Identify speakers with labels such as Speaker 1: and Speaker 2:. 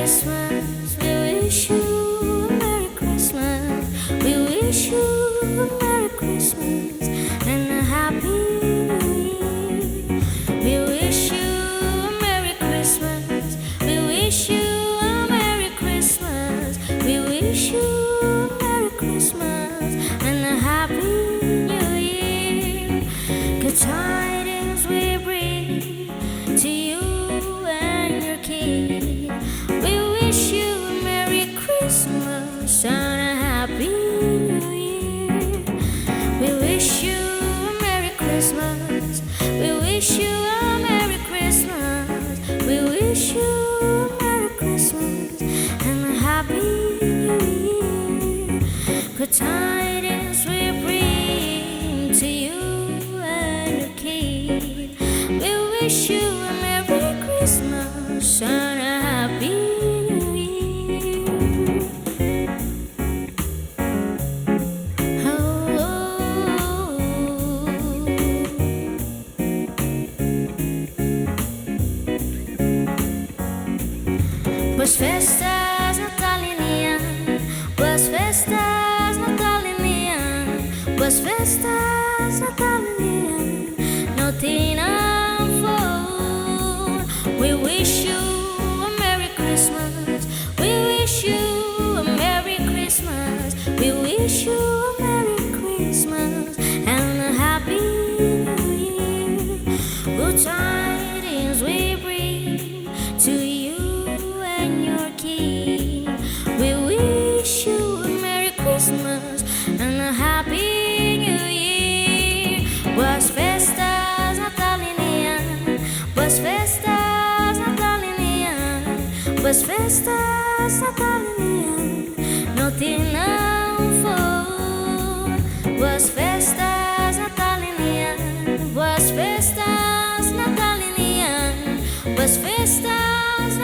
Speaker 1: Christmas. We wish you a Merry Christmas. We wish you a Merry Christmas and a Happy New Year. We wish you a Merry Christmas. We wish you a Merry Christmas. We wish you a Merry Christmas and a Happy New Year. Good tidings we bring to you and your kid. We wish you a Merry Christmas and a Happy New Year. We wish you a Merry Christmas. We wish you a Merry Christmas. We wish you a Merry Christmas and a Happy New Year. Good tidings we bring to you and your kid. We wish you a Merry Christmas and a Happy New Year. Oh, Boas festas natalinian, boas festas natalinian, boas festas natalinian, no tinam for. We wish you a Merry Christmas. We wish you a Merry Christmas. We wish you a Merry Christmas and a Happy New Year. Good tidings we bring to you and your kid. We wish you a Merry Christmas and a Happy New Year. Boas festas natalinian, boas festas natalinian, boas festas natalinian, no tinam for. Boas festas natalinian, boas festas natalinian, boas festas